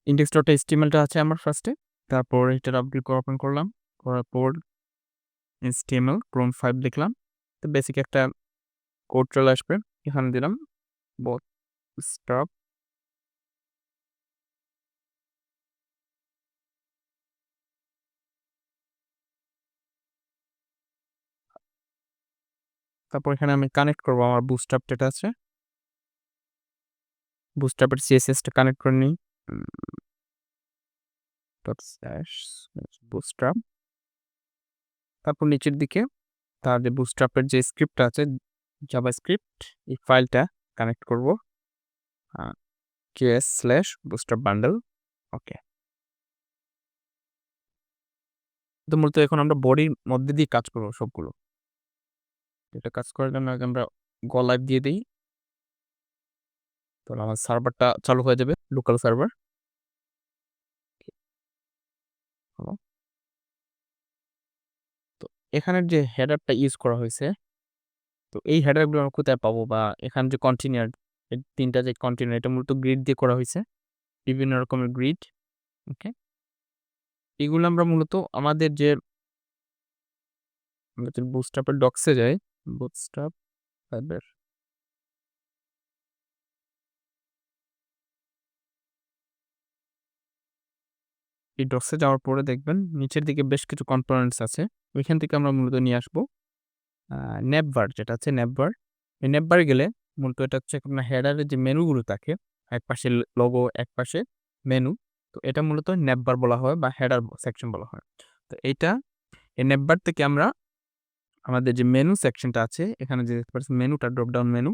index.html টা আছে আমার ফার্স্টে, তারপর এটার আপডেট ওপেন করলাম, করার পর HTML Chrome 5 লিখলাম, তো বেসিক একটা কোড চলে আসবে। এখানে দিলাম bootstrap, তারপর এখানে আমি কানেক্ট করবো আমার বুটস্ট্র্যাপ যেটা আছে, বুটস্ট্র্যাপের CSS টা কানেক্ট করে নিই, bootstrap, তারপর নিচের দিকে তার যে বুটস্ট্র্যাপের যে স্ক্রিপ্টটা আছে জাভাস্ক্রিপ্ট, এই ফাইলটা কানেক্ট করব qs/bootstrap bundle। ওকে, তো মূলত এখন আমরা বডির মধ্যে দিয়ে কাজ করবো সবগুলো। এটা কাজ করার জন্য আগে আমরা গো লাইভ দিয়ে দিই, তো আমার সার্ভারটা চালু হয়ে যাবে, লোকাল সার্ভার। তো এখানের যে হেডারটা ইউজ করা হয়েছে, তো এই হেডারগুলো আমরা কোথায় পাবো, বা এখানে যে কন্টেইনার, তিনটা যে কন্টেইনার, এটা মূলত গ্রিড দিয়ে করা হয়েছে, বিভিন্ন রকমের গ্রিড। ওকে, এগুলো আমরা মূলত আমাদের যে বুটস্ট্র্যাপের ডক্সে যাই, বুটস্ট্র্যাপ ফাইবার, এই ডক্সে যাওয়ার পরে দেখবেন নিচের দিকে বেশ কিছু কম্পোনেন্টস আছে, ওইখান থেকে আমরা মূলত নিয়ে আসবো নেভবার, যেটা আছে নেভবার। এই নেভবারে গেলে মূলত এটা হচ্ছে আপনার হেডারের যে মেনুগুলো থাকে, এক পাশে লোগো, এক পাশে মেনু, তো এটা মূলত নেভবার বলা হয় বা হেডার সেকশন বলা হয়। তো এইটা, এই নেভবার থেকে আমরা আমাদের যে মেনু সেকশনটা আছে, এখানে যে দেখতে পাচ্ছেন মেনুটা, ড্রপডাউন মেনু,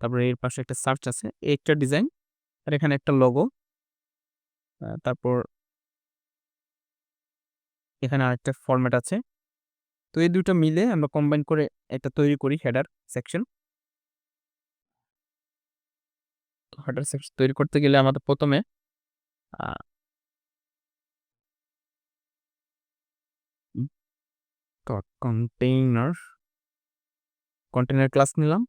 তারপরে এর পাশে একটা সার্চ আছে, একটা ডিজাইন, আর এখানে একটা লোগো, তারপর এখানে আরেকটা ফরম্যাট আছে। তো এই দুটো মিলে আমরা কম্বাইন করে একটা তৈরি করি হেডার সেকশন। হেডার সেকশন তৈরি করতে গেলে আমাদের প্রথমে কন্টেইনার ক্লাস নিলাম,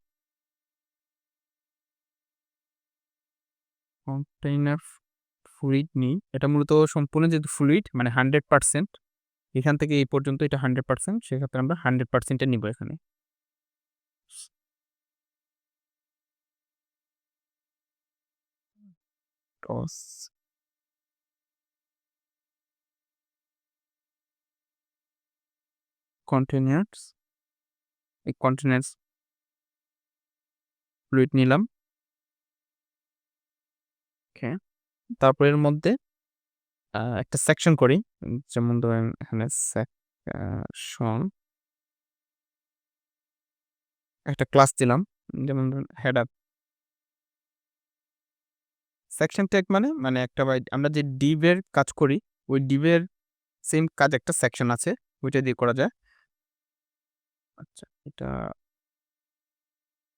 কন্টেইনার ফ্লুইড নিই, এটা মূলত সম্পূর্ণ যেহেতু ফ্লুইড মানে 100%, এখান থেকে এই পর্যন্ত এটা 100%, সেক্ষেত্রে আমরা 100%-এ নিব এখানে। কন্টেইনার্স, এই কন্টেইনার্স ফ্লুইড নিলাম। ওকে, তারপর এর মধ্যে একটা সেকশন করি, যেমন ধরেন এখানে সেকশন, একটা ক্লাস দিলাম, যেমন ধরেন হেডার সেকশন ট্যাগ, মানে মানে একটা আমরা যে ডিভের কাজ করি, ওই ডিভের সেম কাজ একটা সেকশন আছে, ওইটা দিয়ে করা যায়। আচ্ছা, এটা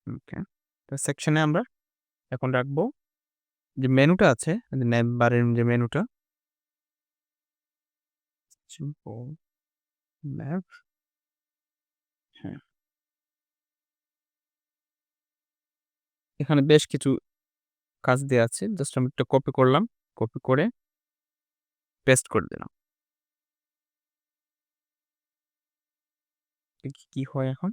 ওকে, তো সেকশনে আমরা এখন রাখবো যে মেনুটা আছে, নেম বারের যে মেনুটা, সিম্পল ম্যাপ, হ্যাঁ, এখানে বেশ কিছু কাজ দেওয়া আছে, জাস্ট আমি একটা কপি করলাম, কপি করে পেস্ট করে দিলাম। কি হয় এখন,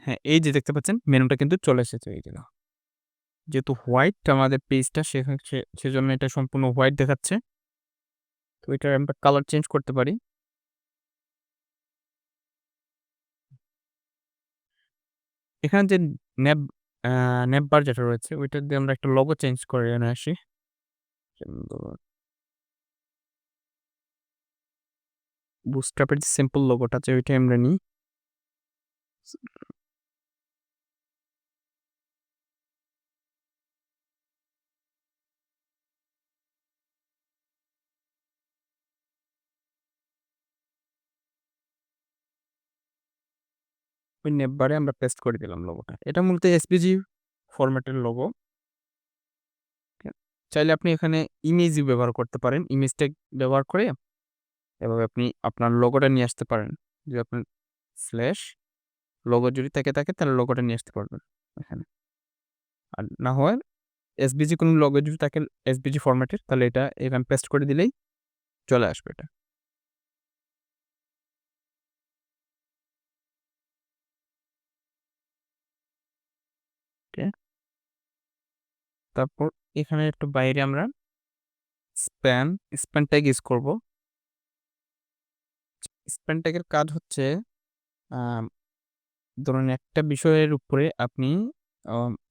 হ্যাঁ, এই যে দেখতে পাচ্ছেন মেনুটা কিন্তু চলে এসেছে, এই যে যেহেতু হোয়াইট আমাদের পেজটা, সেজন্য এটা সম্পূর্ণ হোয়াইট দেখাচ্ছে। তো এটা আমরা কালার চেঞ্জ করতে পারি, এখানে যে নেব নেববার যেটা রয়েছে, ওইটা দিয়ে আমরা একটা লোগো চেঞ্জ করে এনে আসি, বুটস্ট্র্যাপের যে সিম্পল লোগোটা আছে ওইটা আমরা নিই, ওই নেববারে আমরা পেস্ট করে দিলাম লোগোটা। এটা মূলত এসপিজি ফরম্যাটের লোগো। চাইলে আপনি এখানে ইমেজই ব্যবহার করতে পারেন, ইমেজ ট্যাগ ব্যবহার করে এভাবে আপনি আপনার লোগোটা নিয়ে আসতে পারেন, যে আপনার স্ল্যাশ লোগো যদি থেকে থাকে তাহলে লোগোটা নিয়ে আসতে পারবেন এখানে, আর না হয় এসভিজি কোনো লোগো যদি থাকে এসভিজি ফরম্যাটের, তাহলে এটা এখানে পেস্ট করে দিলেই চলে আসবে এটা। ওকে। তারপর এখানে একটু বাইরে আমরা স্প্যান ট্যাগ ইউজ করব। স্প্যান ট্যাগের কাজ হচ্ছে ধরুন একটা বিষয়ের উপরে আপনি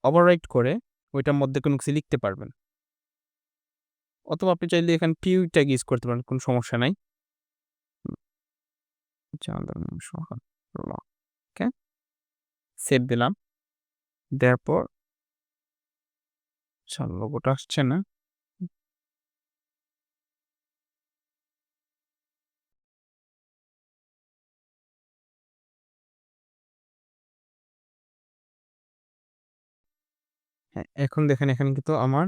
ওভাররাইট করে ওইটার মধ্যে কোনো কিছু লিখতে পারবেন, অথবা আপনি চাইলে এখানে পিউ ট্যাগ ইউজ করতে পারেন, কোনো সমস্যা নাই। ওকে, সেভ দিলাম। দেওয়ার পর লোগোটা আসছে না। হ্যাঁ, এখন দেখেন এখানে কিন্তু আমার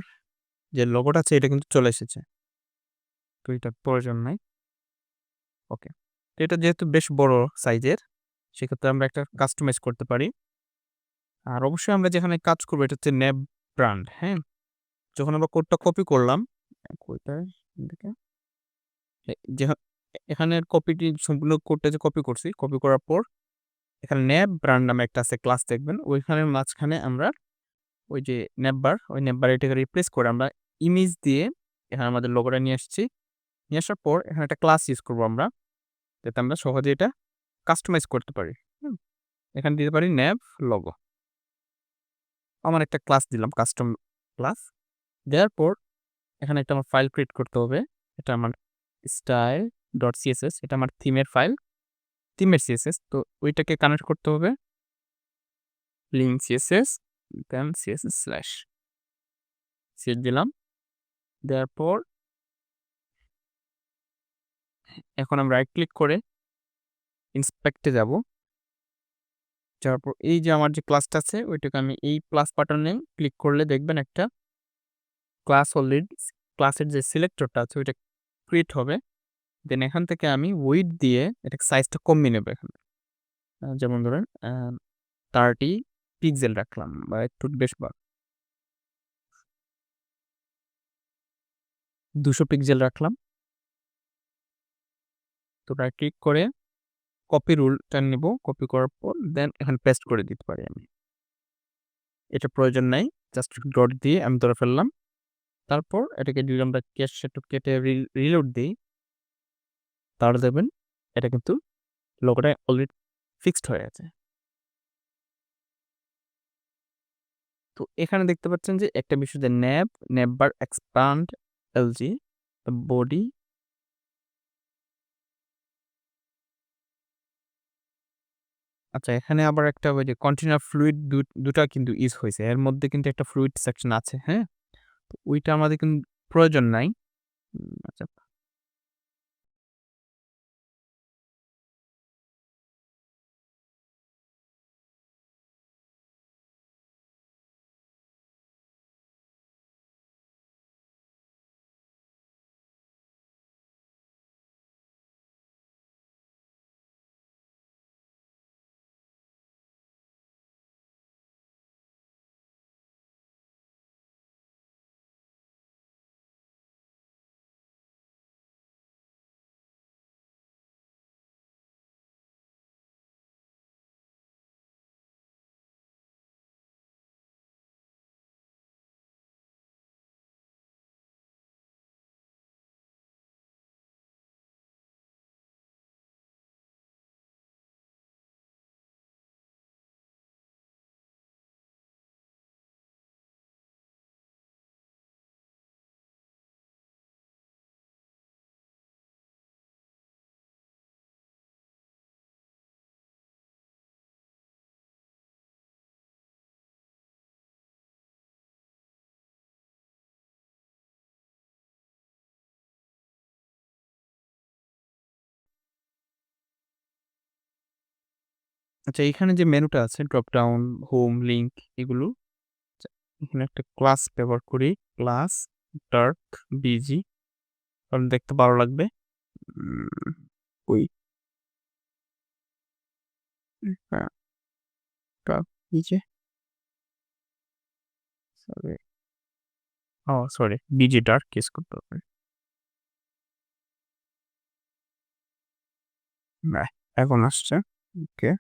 যে লোগোটা আছে এটা কিন্তু চলে এসেছে, তো এটা প্রয়োজন নাই। ওকে, তো এটা যেহেতু বেশ বড় সাইজের, সেক্ষেত্রে আমরা একটা কাস্টমাইজ করতে পারি। আর অবশ্যই আমরা যেখানে কাজ করবো এটা হচ্ছে নেব ব্র্যান্ড। হ্যাঁ, যখন আমরা কোডটা কপি করলাম, কোথায় দেখে এখানের কপিটি সম্পূর্ণ কোডটা যে কপি করছি, কপি করার পর এখানে নেব ব্র্যান্ড নামে একটা আছে ক্লাস দেখবেন, ওইখানের মাঝখানে আমরা ওই যে নেববার, ওই নেববার এটাকে রিপ্লেস করে আমরা ইমেজ দিয়ে এখানে আমাদের লোগোটা নিয়ে আসছি। নিয়ে আসার পর এখানে একটা ক্লাস ইউজ করবো আমরা, যাতে আমরা সহজে এটা কাস্টমাইজ করতে পারি। এখানে দিতে পারি নেব লোগো। আমার একটা ক্লাস দিলাম, কাস্টম ক্লাস। দেওয়ার পর এখানে একটা আমার ফাইল ক্রিয়েট করতে হবে। এটা আমার স্টাইল ডট সিএসএস, এটা আমার থিমের ফাইল, থিমের সিএসএস। তো ওইটাকে কানেক্ট করতে হবে লিঙ্ক সিএসএস, দেন সিএসএস স্ল্যাশ সেট দিলাম। দেওয়ার পর এখন আমরা রাইট ক্লিক করে ইন্সপেক্টে যাব। যাওয়ার পর এই যে আমার যে ক্লাসটা আছে ওইটাকে আমি এই প্লাস বাটনে ক্লিক করলে দেখবেন একটা ক্লাস অলরেডি, ক্লাসের যে সিলেক্টরটা আছে ওইটা ক্রিয়েট হবে। দেন এখান থেকে আমি উইডথ দিয়ে এটা সাইজটা কমিয়ে নেব। এখানে যেমন ধরেন 30 পিক্সেল রাখলাম, বা একটু বেশ 200 পিক্সেল রাখলাম। তো রাইট ক্লিক করে কপি রুলটা নেব, কপি করার পর দেন এখানে পেস্ট করে দিতে পারি আমি। এটা প্রয়োজন নাই, জাস্ট ডট দিয়ে আমি ধরে ফেললাম। তারপর এটাকে যদি আমরা একটু কেটে রিলোড দিই, তাহলে দেখবেন এটা কিন্তু লোগোটা অলরেডি ফিক্সড হয়ে আছে। তো এখানে দেখতে পাচ্ছেন যে একটা বিষয় যে নেব বার এক্সপান্ড এলজি বডি। আচ্ছা, এখানে আবার একটা ওই যে কন্টেইনার ফ্লুইড দুটা কিন্তু ইউজ হয়েছে, এর মধ্যে কিন্তু একটা ফ্লুইড সেকশন আছে। হ্যাঁ, তো ওইটা আমাদের কিন্তু প্রয়োজন নাই। আচ্ছা, আচ্ছা, এখানে যে মেনুটা আছে ড্রপ ডাউন, হোম, লিঙ্ক, এগুলো আচ্ছা, এখানে একটা ক্লাস ব্যবহার করি, ক্লাস ডার্ক বিজি, কারণ দেখতে ভালো লাগবে। ওই dark BG, sorry, sorry, DG dark use করতে হবে। না, এখন আসছে। ওকে।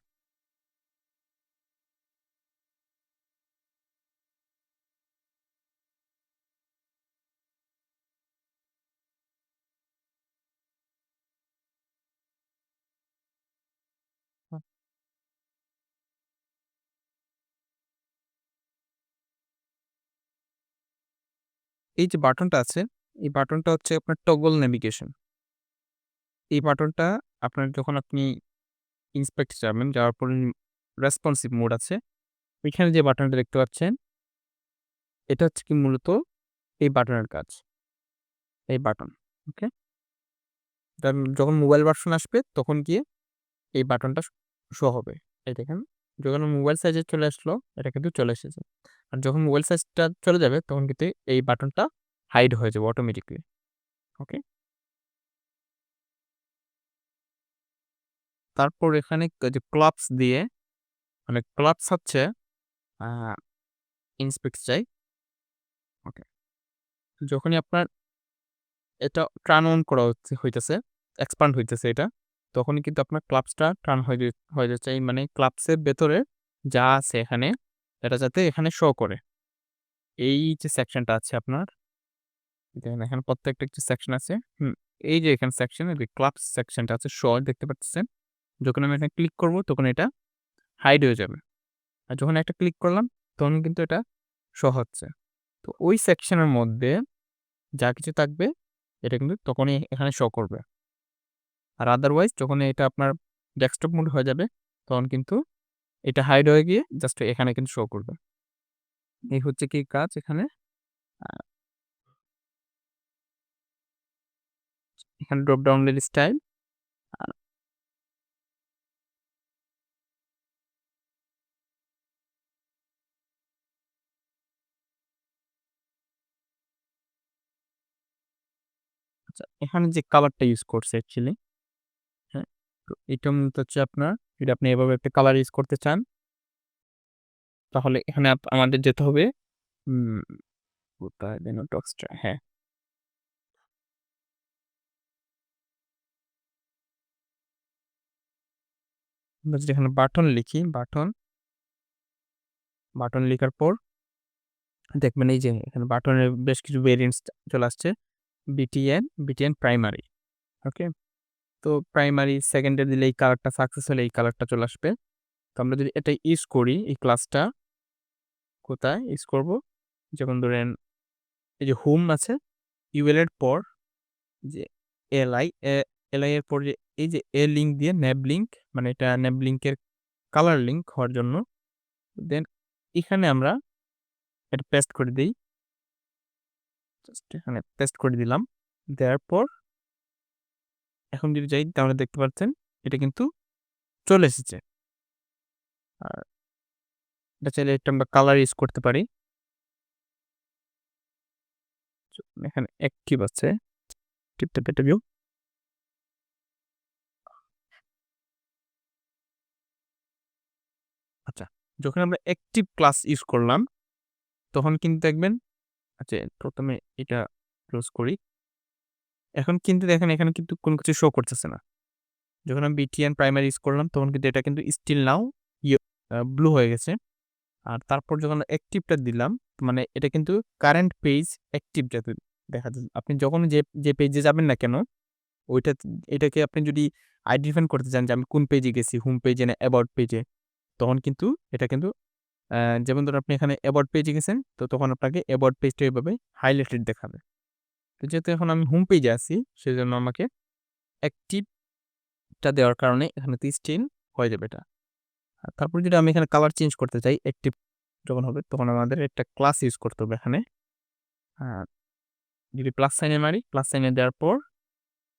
এই যে বাটনটা আছে, এই বাটনটা হচ্ছে আপনার টগল নেভিগেশন। এই বাটনটা আপনার যখন আপনি ইন্সপেক্ট যাবেন, যাওয়ার পরে রেসপন্সিভ মোড আছে। ওইখানে যে বাটনটা দেখতে পাচ্ছেন, এটা হচ্ছে কি মূলত এই বাটনের কাজ। এই বাটন। ওকে? যখন মোবাইল ভার্সন আসবে তখন গিয়ে এই বাটনটা শো হবে। এই দেখেন, যখন মোবাইল সাইজে চলে আসলো, এটা কিন্তু চলে এসেছে। আর যখন মোবাইল সাইজটা চলে যাবে তখন কিন্তু এই বাটনটা হাইড হয়ে যাবে অটোমেটিক্যালি। ওকে? তারপর এখানে যে ক্লাপস দিয়ে, মানে ক্লাপস হচ্ছে আ ইন্সপেক্ট চাই। ওকে। যখনই আপনার এটা টার্ন অন করা হইতেছে, এক্সপান্ড হইতেছে এটা, তখনই কিন্তু আপনার ক্লাপসটা টার্ন হয়ে যাচ্ছে। এই মানে ক্লাপসের ভেতরে যা আছে এখানে, এটা যাতে এখানে শো করে। এই যে সেকশনটা আছে আপনার, দেখেন এখানে প্রত্যেকটা একটি সেকশন আছে। এই যে এখানে সেকশন, এই যে ক্লাপস সেকশনটা আছে শো দেখতে পাচ্ছেন। যখন আমি এখানে ক্লিক করব তখন এটা হাইড হয়ে যাবে। আর যখন একটা ক্লিক করলাম তখন কিন্তু এটা শো হচ্ছে। তো ওই সেকশনের মধ্যে যা কিছু থাকবে এটা কিন্তু তখনই এখানে শো করবে। আর আদারওয়াইজ যখন এটা আপনার ডেস্কটপ মোড হয়ে যাবে, তখন কিন্তু এটা হাইড হয়ে গিয়ে জাস্ট এখানে কিন্তু শো করবে। এই হচ্ছে কি কাজ এখানে। আ এখানে ড্রপ ডাউনের স্টাইল। আ আচ্ছা, এখানে যে কালারটা ইউজ করছে অ্যাকচুয়ালি, হ্যাঁ? তো এটা মূলত হচ্ছে আপনার, যদি আপনি এভাবে একটা কালার ইউজ করতে চান, তাহলে এখানে আমাদের যেতে হবে। উম কোথায় যেন টক্সটা? হ্যাঁ, আমরা যদি এখানে বাটন লিখি, বাটন লিখার পর দেখবেন এই যে এখানে বাটনের বেশ কিছু ভেরিয়েন্টস চলে আসছে। BTN primary. ওকে? তো প্রাইমারি, সেকেন্ডারি দিলে এই কালারটা সাকসেস হলে এই কালারটা চলে আসবে। তো আমরা যদি এটা ইউজ করি, এই ক্লাসটা কোথায় ইউজ করব? যেমন ধরেন এই যে হোম আছে, ইউএল এর পর যে এলআই, এলআই এর পর যে এই যে এ লিঙ্ক দিয়ে ন্যাব লিঙ্ক, মানে এটা ন্যাব লিঙ্কের কালার লিঙ্ক হওয়ার জন্য, দেন এখানে আমরা এটা পেস্ট করে দেই। জাস্ট এখানে পেস্ট করে দিলাম। দেওয়ার পর এখন যদি যাই তাহলে দেখতে পাচ্ছেন এটা কিন্তু চলে এসেছে। আর এটা চাইলে এটা আমরা কালার ইউজ করতে পারি। এখানে অ্যাক্টিভ আছে। অ্যাক্টিভটা কেটে দিও। আচ্ছা, যখন আমরা অ্যাক্টিভ ক্লাস ইউজ করলাম, তখন কিন্তু দেখবেন, আচ্ছা ১ম এ এটা ক্লোজ করি। এখন কিন্তু দেখেন এখানে কিন্তু কোন কিছু শো করতেছে না। যখন আমি বিটিএন প্রাইমারি ইউজ করলাম তখন কিন্তু এটা কিন্তু স্টিল নাও ইয়ে ব্লু হয়ে গেছে। আর তারপর যখন অ্যাক্টিভটা দিলাম, মানে এটা কিন্তু কারেন্ট পেজ অ্যাক্টিভ যাতে দেখা যায়। আপনি যখন যে পেজে যাবেন না কেন, ওইটা এটাকে আপনি যদি আইডেন্টিফাই করতে চান যে আমি কোন পেজে গেছি, হোম পেজে না অ্যাবাউট পেজে, তখন কিন্তু এটা কিন্তু আ যেমন ধরুন আপনি এখানে অ্যাবাউট পেজে গেছেন, তো তখন আপনাকে অ্যাবাউট পেজটা এভাবে হাইলাইটেড দেখাবে। তো যেহেতু এখন আমি হোম পেজে আছি, সেজন্য আমাকে অ্যাক্টিভটা দেওয়ার কারণে এখানে তো স্টিল হয়ে যাবে এটা। আর তারপর যদি আমি এখানে কালার চেঞ্জ করতে চাই, অ্যাক্টিভ যখন হবে তখন আমাদের একটা ক্লাস ইউজ করতে হবে এখানে। আ যদি প্লাস সাইন এ মারি, প্লাস সাইন এ দেওয়ার পর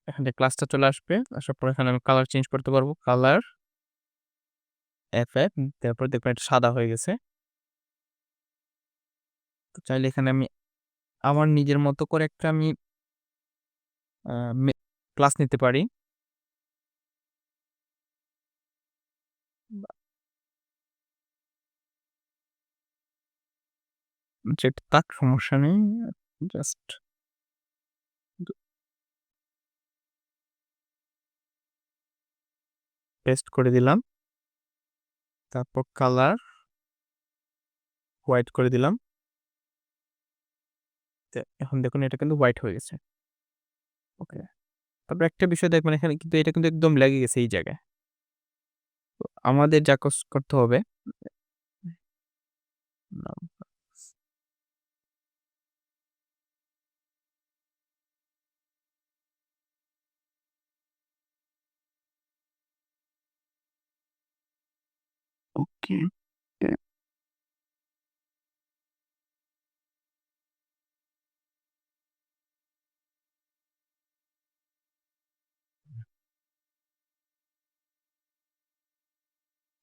এখান থেকে ক্লাসটা চলে আসবে। আসার পর এখানে আমি কালার চেঞ্জ করতে পারবো। কালার এফএফ, তারপর দেখবেন এটা সাদা হয়ে গেছে। তো চাইলে এখানে আমি আমার নিজের মতো করে একটা আমি আ মে ক্লাস নিতে পারি। যেটা থাক, সমস্যা নেই। জাস্ট পেস্ট করে দিলাম। তারপর কালার হোয়াইট করে দিলাম। এখন দেখুন এটা কিন্তু হোয়াইট হয়ে গেছে। ওকে। তারপর একটা বিষয় দেখবেন এখানে কিন্তু এটা কিন্তু একদম লেগে গেছে এই জায়গায়। তো আমাদের যা করতে হবে ওকে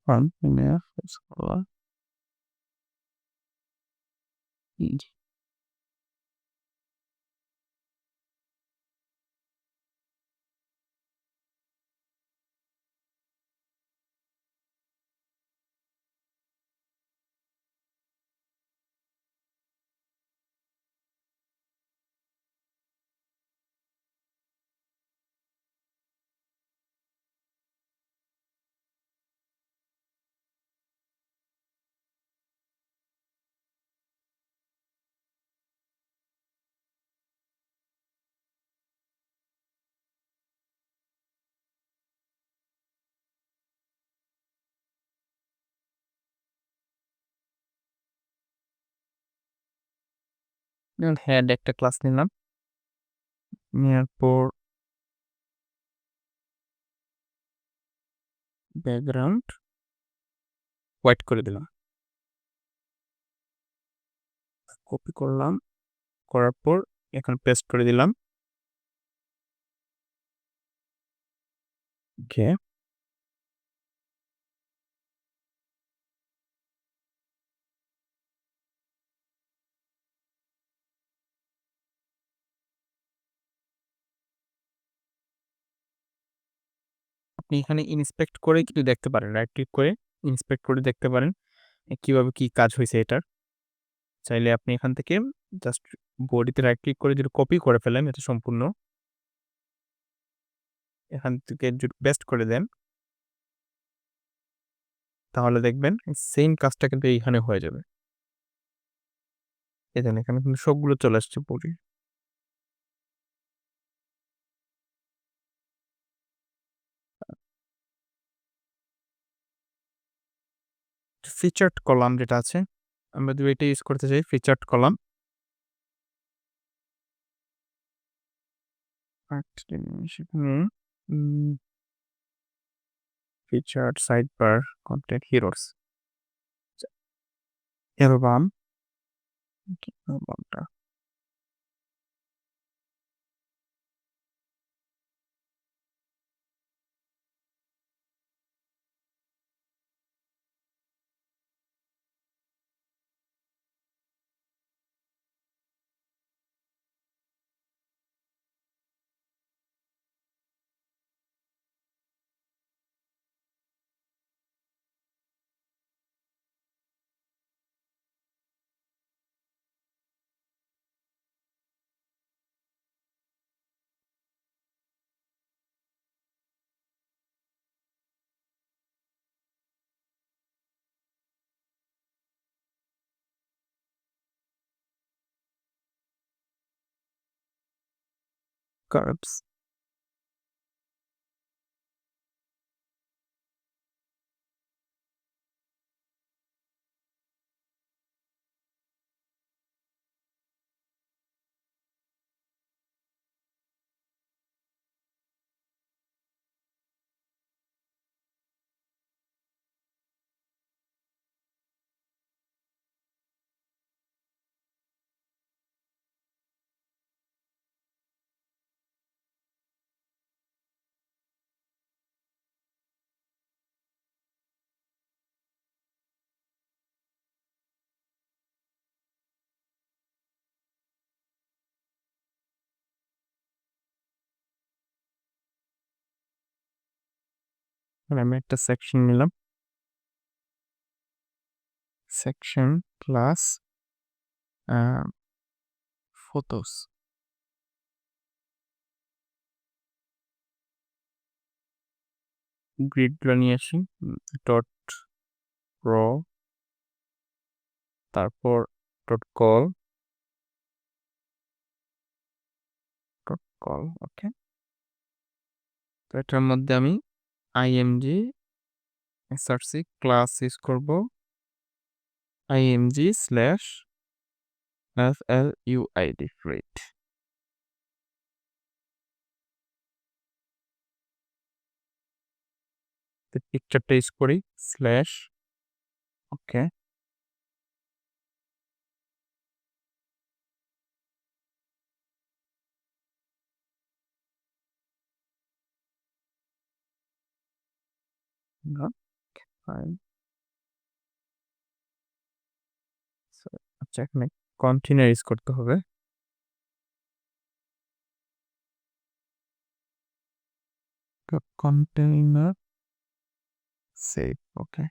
ফার্ম হেড একটা ক্লাস নিলাম। নেওয়ার পর ব্যাকগ্রাউন্ড হোয়াইট করে দিলাম। কপি করলাম, করার পর এখন পেস্ট করে দিলাম। ওকে। আপনি এখানে ইন্সপেক্ট করে কিন্তু দেখতে পারেন। রাইট ক্লিক করে ইন্সপেক্ট করে দেখতে পারেন কিভাবে কি কাজ হইছে এটার। চাইলে আপনি এখান থেকে জাস্ট বডিতে রাইট ক্লিক করে যদি কপি করে ফেলেন এটা সম্পূর্ণ, এখান থেকে যদি পেস্ট করে দেন তাহলে দেখবেন সেম কাজটা কিন্তু এইখানে হয়ে যাবে। এই দেখেন এখানে কিন্তু সবগুলো চলে আসছে বডি। ফিচার্ড কলাম যেটা আছে, আমরা যদি এটা ইউজ করতে চাই ফিচার্ড কলাম। সেখানে featured sidebar content heroes album অ্যালবামটা কার্ভস। আমি একটা সেকশন নিলাম, সেকশন প্লাস photos. গ্রিডগুলো নিয়ে আসি, ডট র, তারপর ডট কল, ওকে। তো এটার মধ্যে আমি img src ক্লাস ইউজ করব, img স্ল্যাশ fluid fluid। পিকচারটা ইউজ করি স্ল্যাশ, ওকে। আচ্ছা, এখানে কন্টেনার ইউজ করতে হবে। Container save, okay.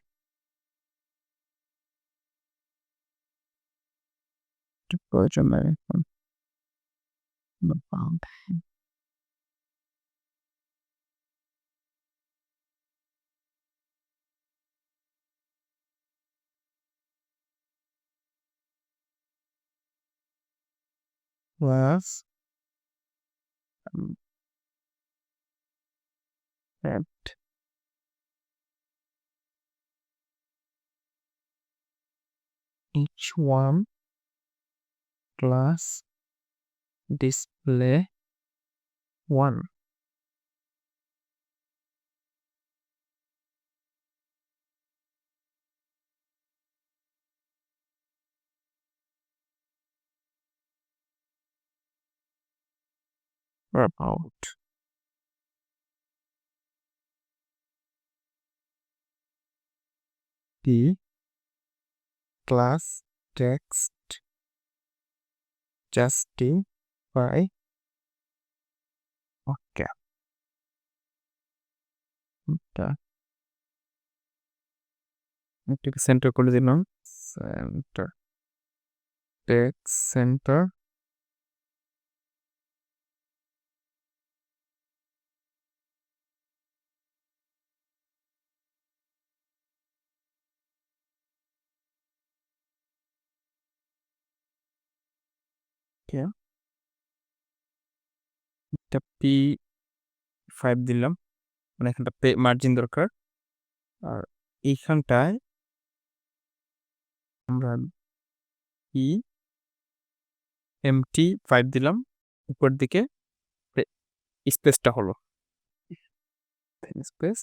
প্রয়োজন নাই এখন। Plus at each one class display one. About the class text justify, okay. এটাকে সেন্টার করে দিলাম, সেন্টার টেক্সট সেন্টার, ওকে। এটা P5 দিলাম, মানে এখানটা মার্জিন দরকার। আর এইখানটায় আমরা empty5 দিলাম, উপর দিকে স্পেসটা হলো স্পেস।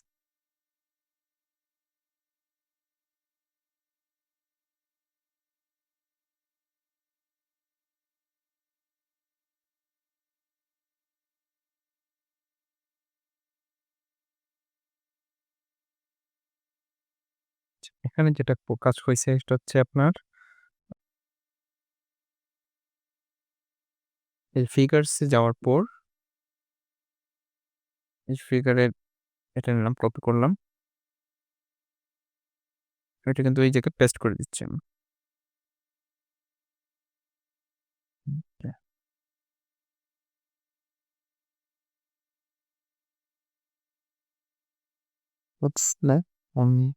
এখানে যেটা কাজ হয়েছে সেটা হচ্ছে আপনার এই ফিগারসে যাওয়ার পর এই ফিগারের এটা নিলাম, কপি করলাম, এটা কিন্তু এই জায়গায় পেস্ট করে দিচ্ছি আমি। What's left only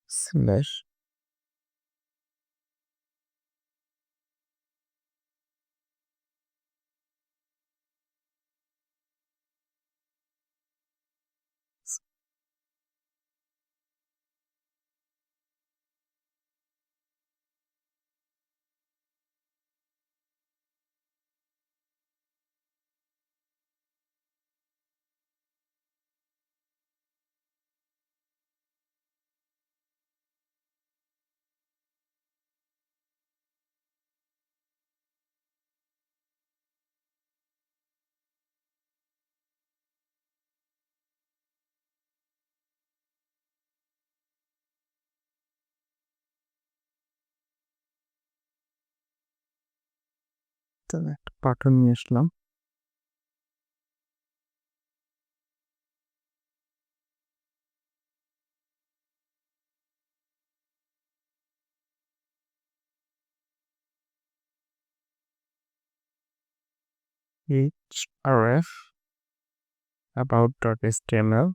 slash একটা পাঠন নিয়ে আসলাম, href about.html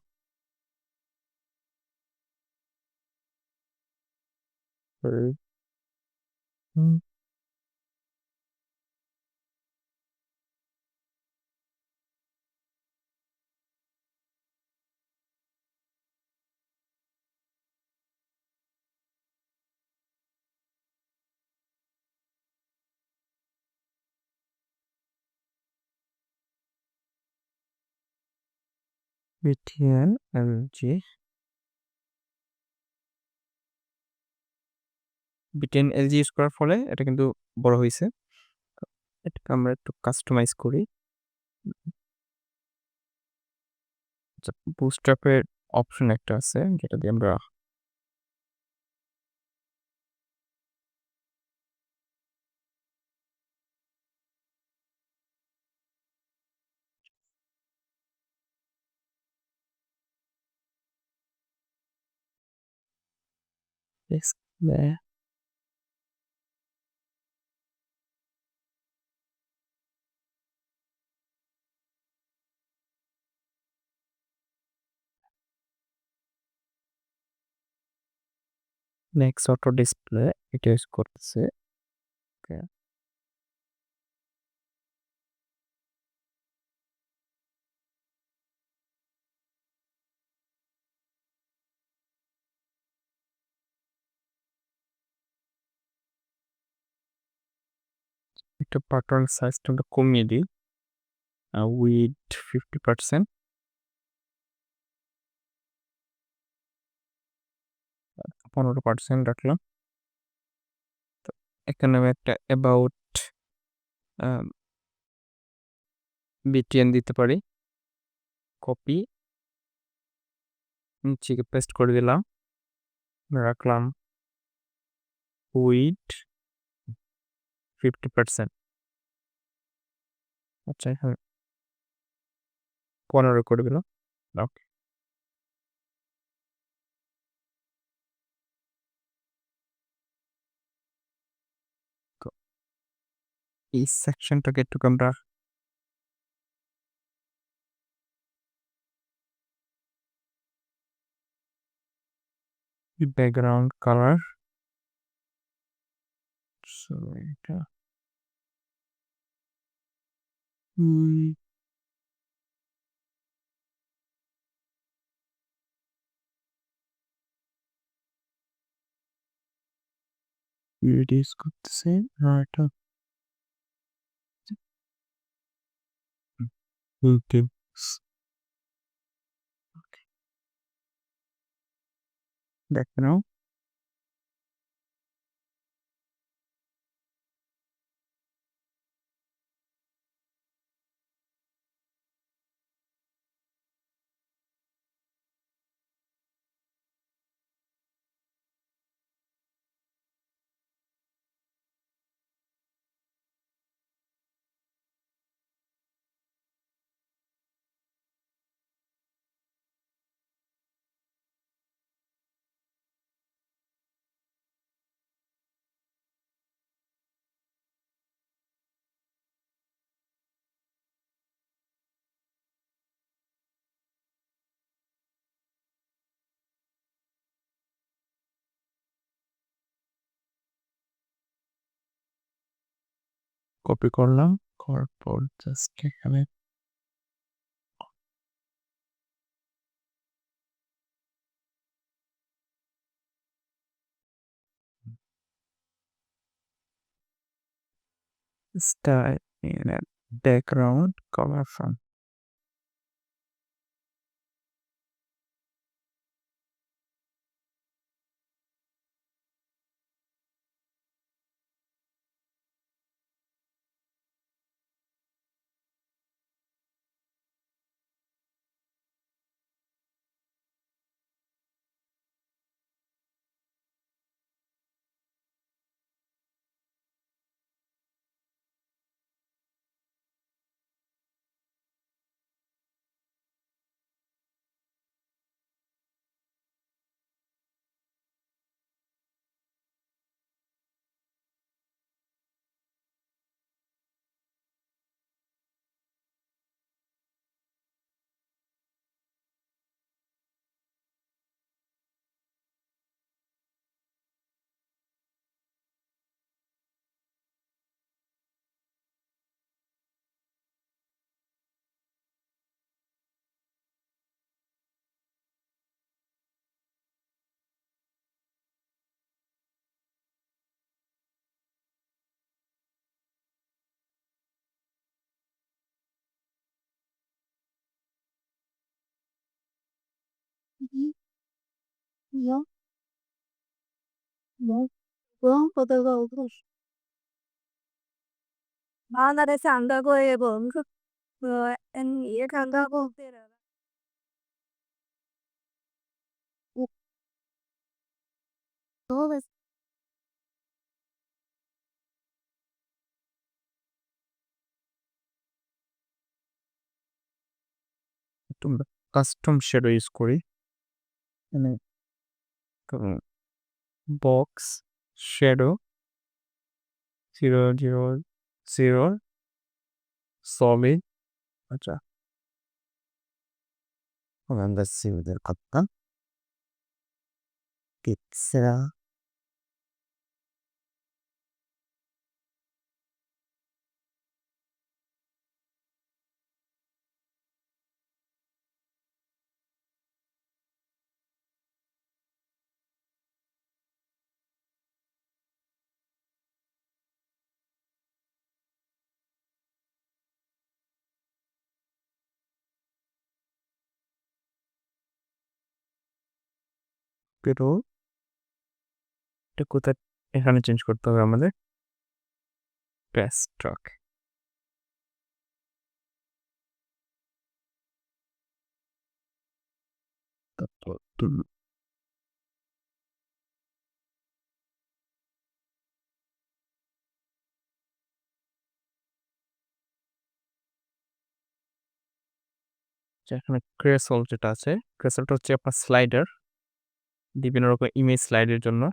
btn lg btn lg use করার ফলে এটা কিন্তু বড় হয়েছে। এটাকে আমরা একটু কাস্টমাইজ করি। বুটস্ট্র্যাপের অপশন একটা আছে যেটা দিয়ে আমরা ডিসপ্লে নেক্সট অটো ডিসপ্লে এটা ইউজ করতেছে। ওকে, একটা প্যাটার্ন সাইজটা আমরা কমিয়ে দিই উইথ 50%, 15% রাখলাম। তো এখানে আমি একটা অ্যাবাউট বিটিএন দিতে পারি। কপি নিচে পেস্ট করে দিলাম, রাখলাম উইথ 50%। আচ্ছা, হ্যাঁ 15 করে দিলাম। ওকে, এই সেকশনটাকে একটু আমরা ব্যাকগ্রাউন্ড কালার, সো এটা রিডিউস করতেছে। আর এটা ওকে, দেখে নাও। কপি করলাম, করার পর জাস্ট এখানে style in a background color font. 뭐? 뭐? 그런 거다가 바나나에서 안 가고 해본 이해 간다고 너무 একটু আমরা কাস্টম শ্যাডো ইউজ করি। মানে বক্স শ্যাডো 000 সলিড আচ্ছা 안갔습니다. 갔다? 픽스라 কিন্তু এটা কোথায় এখানে চেঞ্জ করতে হবে আমাদের প্যাস্ট্রক তারপর এখানে ক্রেসল যেটা আছে ক্রেসলটা হচ্ছে আপনার স্লাইডার বিভিন্ন রকম ইমেজ স্লাইডের জন্য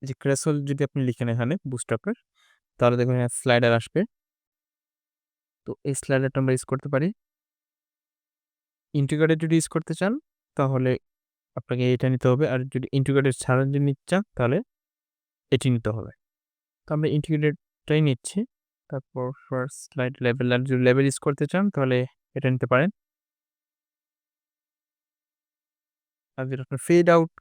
যে ক্রেসল যদি আপনি লিখেন এখানে বুস্ট্র্যাপের তাহলে দেখবেন এখানে স্লাইডার আসবে। তো এই স্লাইডারটা আমরা ইউজ করতে পারি। ইন্টিগ্রেটেড যদি ইউজ করতে চান তাহলে আপনাকে এটা নিতে হবে, আর যদি ইন্টিগ্রেটেড ছাড়া যদি নিতে চান তাহলে এটি নিতে হবে। তো আমরা ইন্টিগ্রেটেডটাই নিচ্ছি। তারপর ফার্স্ট স্লাইড লেভেল, আর যদি লেভেল ইউজ করতে চান তাহলে এটা নিতে পারেন। আর যদি আপনার ফেড আউট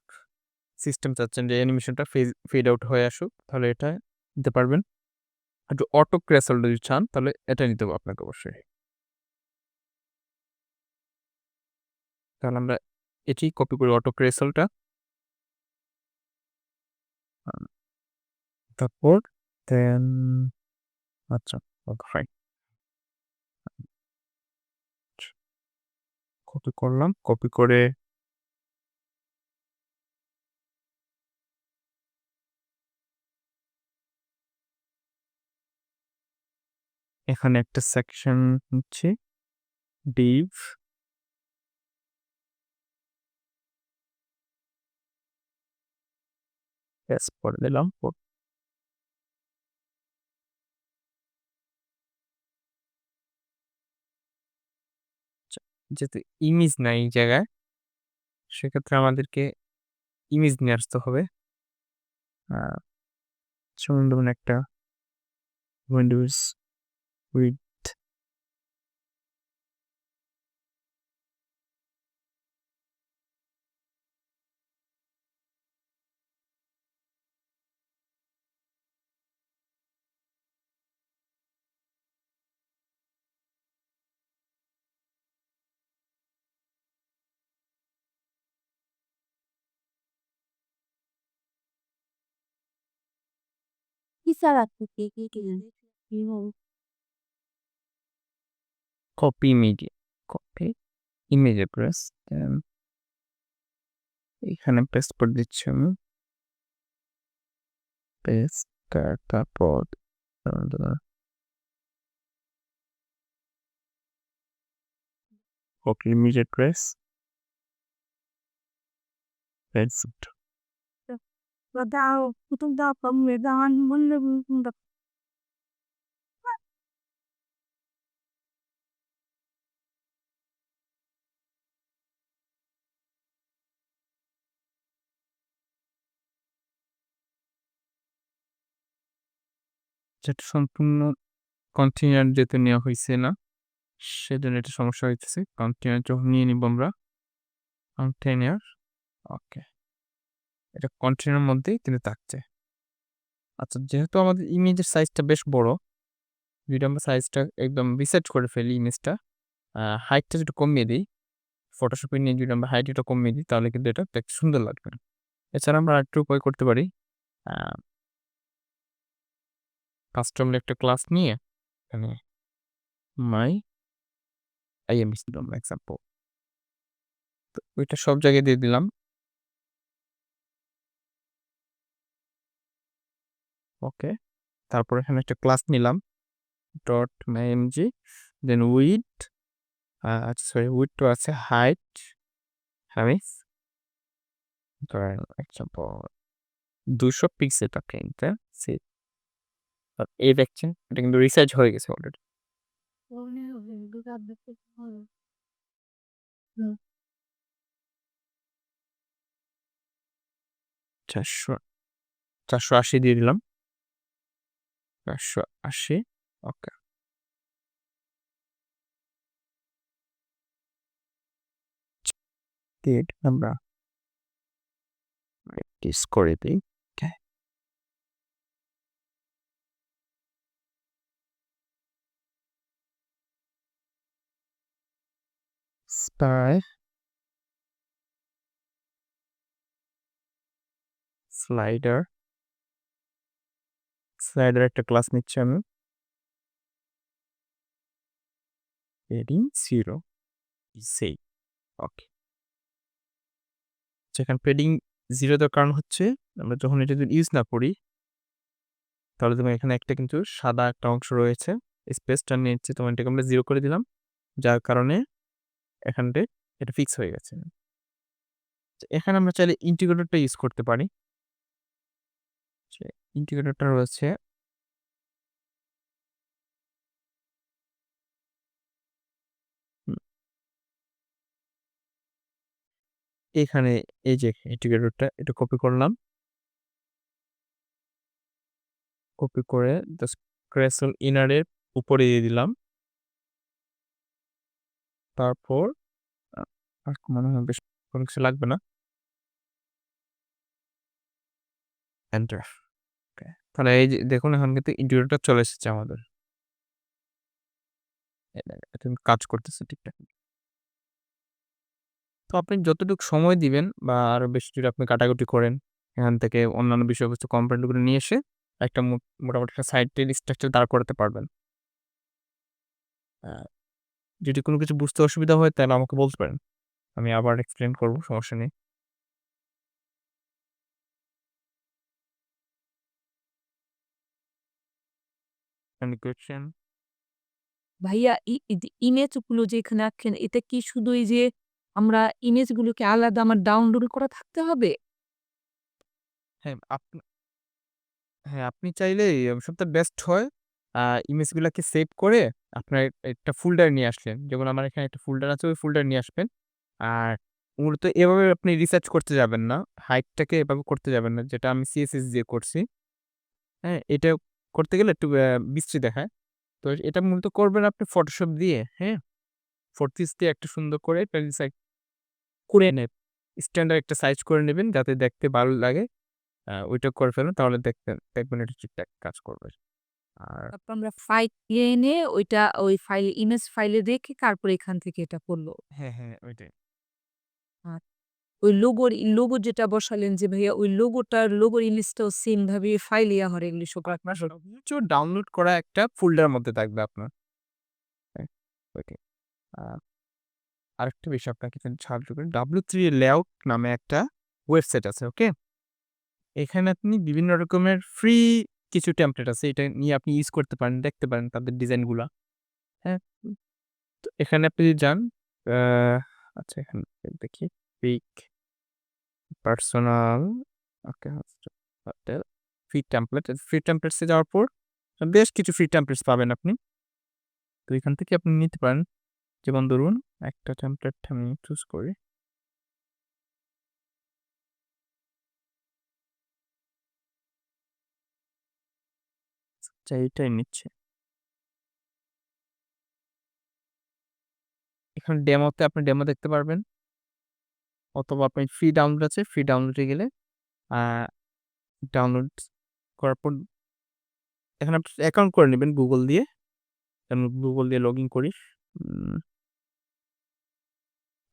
সিস্টেম চাচ্ছেন যে অ্যানিমেশনটা ফেড আউট হয়ে আসুক তাহলে এটা নিতে পারবেন। আর যদি অটো ক্রেসল যদি চান তাহলে এটা নিতে হবে আপনাকে অবশ্যই। তাহলে আমরা এটি কপি করি অটো ক্রেসলটা। তারপর দেন আচ্ছা ফাইন কপি করলাম, কপি করে এখানে একটা সেকশন হচ্ছে ডিভ পরে দিলাম যেহেতু ইমেজ নাই এই জায়গায় সেক্ষেত্রে আমাদেরকে ইমেজ নিয়ে আসতে হবে। যেমন ধরুন একটা windows with 이거 copy media copy image address এখানে পেস্ট করে দিচ্ছি আমি পেস্ট তারপর কপি ইমেজ অ্যাড্রেস পেস্ট 다음 보통다 법매당한 문을 본다. যেটা সম্পূর্ণ কন্টেইনার যেহেতু নেওয়া হয়েছে না সেজন্য এটা সমস্যা হইতেছে। কন্টেইনার যখন নিয়ে নিব আমরা কন্টেইনার ওকে। এটা কন্টেইনার মধ্যেই কিন্তু থাকছে। আচ্ছা, যেহেতু আমাদের ইমেজের সাইজটা বেশ বড়, যদি আমরা সাইজটা একদম রিসেট করে ফেলি ইমেজটা, হাইটটা যদি কমিয়ে দেই, ফটোশপে নিয়ে যদি আমরা হাইট এটা কমিয়ে দিই তাহলে কিন্তু এটা দেখতে সুন্দর লাগবে। এছাড়া আমরা আরেকটা উপায় করতে পারি। আ কাস্টম একটা ক্লাস নিয়ে এখানে মাই আইএমএস দিলাম এক্সাম্পল। তো ওইটা সব জায়গায় দিয়ে দিলাম। ওকে। তারপর এখানে একটা ক্লাস নিলাম ডট মাইএমজি, দেন উইডথ, সরি উইডথ তো আছে, হাইট আমি ধরেন এক্সাম্পল 200 পিক্সেল রাখেন, তাই সে এই দেখছেন এটা কিন্তু রিসার্চ হয়ে গেছে অলরেডি। 400 480 দিয়ে দিলাম। 480, ওকে। দিয়ে আমরা টিস করে দিই। ওকে। স্পাই স্লাইডার একটা ক্লাস নিচ্ছি আমি। পেডিং 0 সেই ওকে। যেখানে পেডিং 0 দেওয়ার কারণ হচ্ছে আমরা যখন এটা যদি ইউজ না করি তাহলে তোমার এখানে একটা কিন্তু সাদা একটা অংশ রয়েছে, স্পেসটা নিচ্ছে, তোমার এটাকে আমরা 0 করে দিলাম। যার কারণে এখানটায় এটা ফিক্স হয়ে গেছে। এখানে আমরা চাইলে ইন্টিগ্রেটরটা ইউজ করতে পারি। ইন্টিগ্রেটরটা রয়েছে এখানে, এই যে ইন্টিগ্রেটরটা এটা কপি করলাম। কপি করে জাস্ট ক্রেসল ইনারের উপরে দিয়ে দিলাম। তারপর আর মনে হয় বেশ কোনো কিছু লাগবে না। এন্টার। ওকে। তাহলে এই যে দেখুন এখন কিন্তু ইন্টিগ্রেটর চলে এসেছে আমাদের। এটা কিন্তু কাজ করতেছে ঠিকঠাক। তো আপনি যতটুকু সময় দিবেন বা আরো বেশি যদি আপনি কাটাকুটি করেন, এখান থেকে অন্যান্য বিষয়বস্তু কম্পোনেন্ট গুলো নিয়ে এসে একটা মোটামুটি একটা সাইটের স্ট্রাকচার দাঁড় করাতে পারবেন। আ যদি কোনো কিছু বুঝতে অসুবিধা হয় তাহলে আমাকে বলতে পারেন। আমি আবার এক্সপ্লেইন করব, সমস্যা নেই। Any question? ভাইয়া এই যে ইমেজগুলো যে এখানে আঁকছেন, এটা কি শুধু এই যে আমরা ইমেজগুলোকে আলাদা আমার ডাউনলোড করা থাকতে হবে? হ্যাঁ, আপনি চাইলে সবথেকে বেস্ট হয় আ ইমেজগুলাকে সেভ করে আপনার একটা ফোল্ডার নিয়ে আসলেন। যেমন আমার এখানে একটা ফোল্ডার আছে, ওই ফোল্ডার নিয়ে আসবেন। আর মূলত এভাবে আপনি রিসার্চ করতে যাবেন না। হাইটটাকে এভাবে করতে যাবেন না, যেটা আমি সিএসএস দিয়ে করছি। হ্যাঁ? এটা করতে গেলে একটু বিশ্রী দেখায়। তো এটা মূলত করবেন আপনি ফটোশপ দিয়ে, হ্যাঁ? ফটোস দিয়ে একটা সুন্দর করে রিসাইজ করে স্ট্যান্ডার্ড একটা সাইজ করে নেবেন যাতে দেখতে ভালো লাগে। ওইটা করে ফেলুন, তাহলে দেখবেন এটা ঠিকঠাক কাজ করবে। আর তারপর আমরা ফাইল এনে ওইটা ওই ফাইল ইমেজ ফাইলে রেখে তারপরে এখান থেকে এটা করল। হ্যাঁ, হ্যাঁ, ওইটাই। আর ওই লোগো যেটা বসালেন যে ভাইয়া ওই লোগোর ইমেজটাও সেম ভাবে ফাইল ইয়া হরে এগুলি সব আপনার সবকিছু ডাউনলোড করা একটা ফোল্ডার মধ্যে থাকবে আপনার। হ্যাঁ, ওইটাই। আ আরেকটা বিষয় আপনাকে যদি সাহায্য করি, W3 লেআউট নামে একটা ওয়েবসাইট আছে, ওকে? এখানে আপনি বিভিন্ন রকমের ফ্রি কিছু টেমপ্লেট আছে। এটা নিয়ে আপনি ইউজ করতে পারেন, দেখতে পারেন তাদের ডিজাইনগুলা। হ্যাঁ? তো এখানে আপনি যদি যান, আ আচ্ছা এখানে দেখি pick personal, okay, hotel free template. Free templates এ যাওয়ার পর বেশ কিছু ফ্রি টেমপ্লেটস পাবেন আপনি। তো এখান থেকে আপনি নিতে পারেন। যেমন ধরুন একটা টেমপ্লেট আমি চুজ করি। আচ্ছা, এইটাই নিচ্ছি। এখানে ডেমোতে আপনি ডেমো দেখতে পারবেন। অথবা আপনি ফ্রি ডাউনলোড আছে, ফ্রি ডাউনলোডে গেলে ডাউনলোড করার পর এখানে আপনি অ্যাকাউন্ট করে নেবেন গুগল দিয়ে। আমি গুগল দিয়ে লগ ইন করি।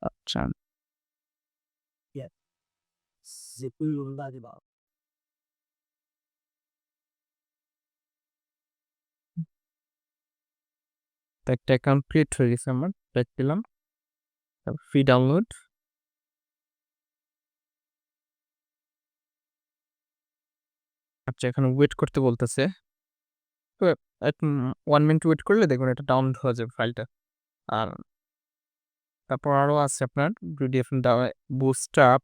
আচ্ছা, তো একটা অ্যাকাউন্ট ক্রিয়েট হয়ে গেছে আমার, ব্যাক পেলাম। তারপর ফ্রি ডাউনলোড। আচ্ছা, এখানে ওয়েট করতে বলতেছে। তো 1 মিনিট ওয়েট করলে দেখুন এটা ডাউনলোড হয়ে যাবে ফাইলটা। আর তারপর আরও আছে আপনার পিডিএফ বুস্টআপ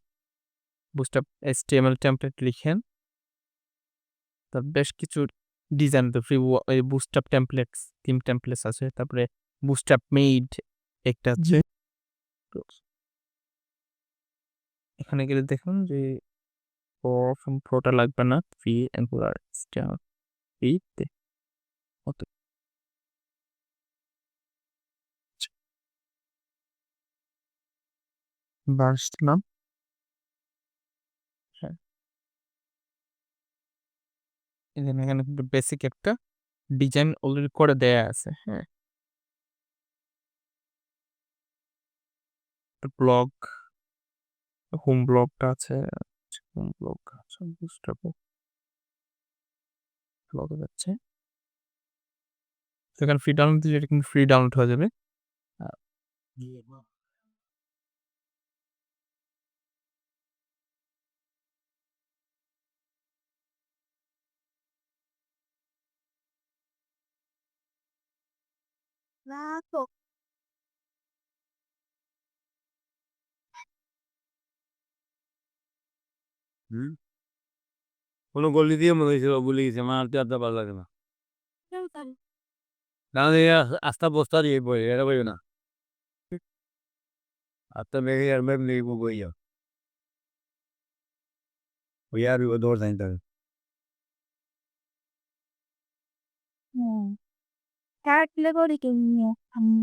HTML টেমপ্লেট লিখেন। তার বেশ কিছু ডিজাইন তো ফ্রি বুস্টআপ টেমপ্লেটস, থিম টেমপ্লেটস আছে। তারপরে বুস্টআপ মেইড একটা আছে। এখানে গেলে দেখুন যে প্রোটা লাগবে না, ফ্রি অ্যাঙ্গুলার স্টার ফ্রিতে কত। বাসলাম। হ্যাঁ, এখানে কিন্তু বেসিক একটা ডিজাইন অলরেডি করে দেয়া আছে। হ্যাঁ, ব্লগ, হোম ব্লগটা আছে। হোম ব্লগ আছে, বুস্টআপ ব্লগ যাচ্ছে। সেখানে ফ্রি ডাউনলোড দিলে এটা কিন্তু ফ্রি ডাউনলোড হয়ে যাবে। না তো কোনো গলি দিয়ে মনে হয়েছিল ভুলে গেছি, আমার আর আড্ডা ভালো লাগে না। কারণ এই আস্তা বস্তা দিয়ে বই এটা বই না, আস্তা মেঘে আর মেঘ নেই বই যাও ওই আর দৌড় জানি তাকে ক্যাটেগরি কিনে আমি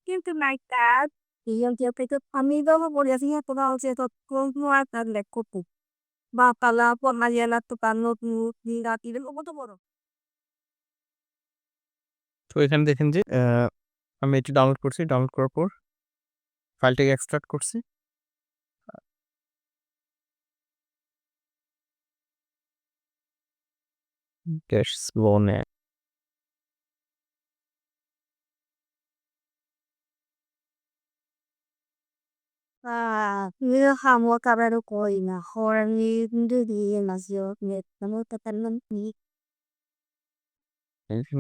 কিন্তু নাই তার yang dia itu kami itu memoriasinya total sih semua dan lekku bakala pernah tuh kanut di hati dan apa tuh boro তো এখানে দেখেন যে আমি এটি ডাউনলোড করছি। ডাউনলোড করার পর ফাইলটাকে এক্সট্রাক্ট করছি। ড্যাশবোনে ini kamu kabar koi na orang ini di masih net kamu tekan nih